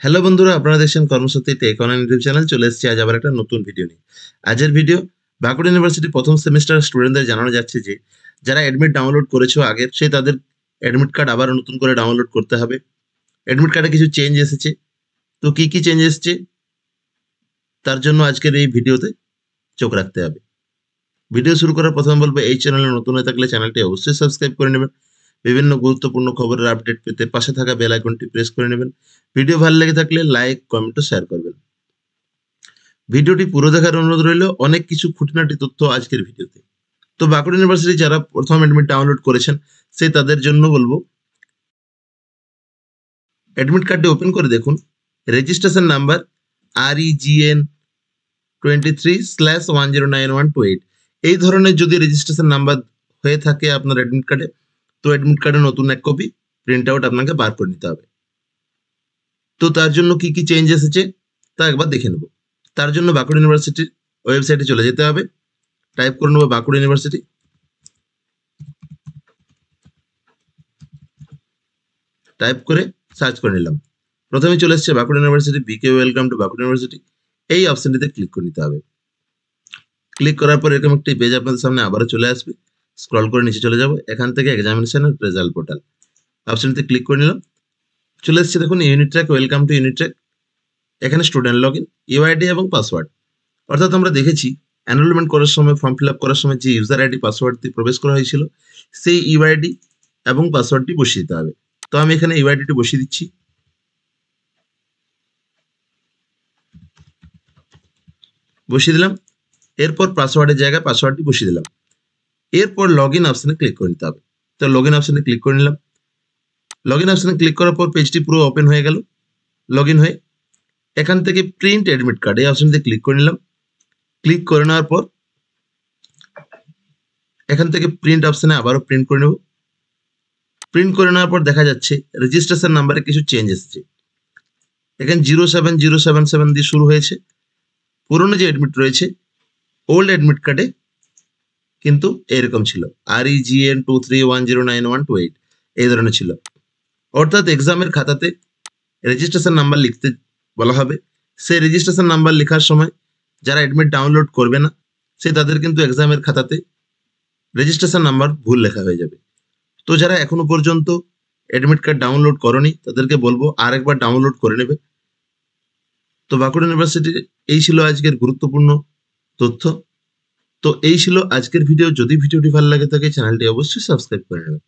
Hello বন্ধুরা, আপনারা দেখছেন কর্মসূচি টেক অনলাইন ইউটিউব চ্যানেল। চলে এসেছি আজ আবার একটা নতুন ভিডিও নিয়ে। আজের ভিডিও বাঁকুড়া ইউনিভার্সিটি প্রথম সেমিস্টার স্টুডেন্টদের জানানো যাচ্ছে যে যারা অ্যাডমিট ডাউনলোড করেছো আগের, তাদের অ্যাডমিট কার্ড আবার নতুন করে ডাউনলোড করতে হবে। অ্যাডমিট কার্ডে কিছু চেঞ্জ এসেছে। তো কি কি চেঞ্জ এসেছে তার জন্য আজকের এই ভিডিওতে চোখ রাখতে হবে। ভিডিও শুরু করার প্রথমে বলবো, এই চ্যানেলে নতুন হয়ে থাকলে চ্যানেলটি অবশ্যই সাবস্ক্রাইব করে নেবেন। বিভিন্ন গুরুত্বপূর্ণ খবরের আপডেট পেতে পাশে থাকা বেল আইকনটি প্রেস করে নেবেন। ভিডিও ভালো লেগে থাকলে লাইক, কমেন্ট ও শেয়ার করবেন। ভিডিওটি পুরো দেখার অনুরোধ রইল। অনেক কিছু খুঁটিনাটি তথ্য আজকের ভিডিওতে। তো বাঁকুড়া ইউনিভার্সিটি যারা প্রথম অ্যাডমিট ডাউনলোড করেছেন তাদের জন্য বলবো, অ্যাডমিট কার্ডটি ওপেন করে দেখুন। রেজিস্ট্রেশন নাম্বার REGN 23/109128 এই ধরনের যদি রেজিস্ট্রেশন নাম্বার হয়ে থাকে আপনার অ্যাডমিট কার্ডে, তো অ্যাডমিট কার্ডে নতুন এক কপি প্রিন্ট আউট আপনাকে বার করে নিতে হবে। তো তার জন্য কি কি চেঞ্জ এসেছে তা একবার দেখে নেব। তার জন্য বাঁকুড়া ইউনিভার্সিটির ওয়েবসাইটে চলে যেতে হবে। টাইপ করে নেবো বাঁকুড়া ইউনিভার্সিটি। টাইপ করে সার্চ করে নিলাম। প্রথমে চলে এসছে বাঁকুড়া ইউনিভার্সিটি, বিকে ওয়েলকাম টু বাঁকুড়া ইউনিভার্সিটি। এই অপশনটিতে ক্লিক করে নিতে হবে। ক্লিক করার পর এরকম একটি পেজ আপনাদের সামনে আবারও চলে আসবে। স্ক্রল করে নিচে চলে যাব, এখান থেকে এক্সামিনেশনের রেজাল্ট পোর্টাল অপশনটিতে ক্লিক করে নিলাম। চলে এসছে দেখুন unit track, welcome to unit track. এখানে স্টুডেন্ট লগ ইন, ইউআইডি এবং পাসওয়ার্ড। অর্থাৎ আমরা দেখেছি এনরোলমেন্ট করার সময়, ফর্ম ফিল আপ করার সময় যে ইউজার আইডি পাসওয়ার্ড দিয়ে প্রবেশ করা হয়েছিল, সেই ইউআইডি এবং পাসওয়ার্ডটি বসিয়ে দিতে হবে। তো আমি এখানে ইউআইডিটি বসিয়ে দিচ্ছি। বসিয়ে দিলাম। এরপর পাসওয়ার্ডের জায়গায় পাসওয়ার্ডটি বসিয়ে দিলাম। এরপর লগ ইন অপশনে ক্লিক করে নিতে হবে। তো লগ ইন অপশনে ক্লিক করে নিলাম। লগ ইন অপশনে ক্লিক করার পর পেজটি পুরো ওপেন হয়ে গেল। লগ ইন হয়ে এখান থেকে প্রিন্ট অ্যাডমিট কার্ড এই অপশনটিতে ক্লিক করে নিলাম। ক্লিক করে নেওয়ার পর এখান থেকে প্রিন্ট অপশনে আবারও প্রিন্ট করে নেব। প্রিন্ট করে নেওয়ার পর দেখা যাচ্ছে রেজিস্ট্রেশন নাম্বারে কিছু চেঞ্জ এসেছে। এখানে 07077 দিয়ে শুরু হয়েছে। পুরনো যে অ্যাডমিট রয়েছে, ওল্ড অ্যাডমিট কার্ডে কিন্তু এরকম ছিল, REGN 23109128 এই ধরনের ছিল। অর্থাৎ এক্সামের খাতাতে রেজিস্ট্রেশন নাম্বার লিখতে বলা হবে। সেই রেজিস্ট্রেশন নাম্বার লেখার সময় যারা অ্যাডমিট ডাউনলোড করবে না, তাদের কিন্তু এক্সামের খাতাতে রেজিস্ট্রেশন নাম্বার ভুল লেখা হয়ে যাবে। তো যারা এখনো পর্যন্ত অ্যাডমিট কার্ড ডাউনলোড করনি তাদেরকে বলবো আরেকবার ডাউনলোড করে নেবে। তো বাঁকুড়া ইউনিভার্সিটির এই ছিল আজকের গুরুত্বপূর্ণ তথ্য। তো এই ছিল আজকের ভিডিও। যদি ভিডিওটি ভালো লাগে থাকে চ্যানেলটি অবশ্যই সাবস্ক্রাইব করে নেবেন।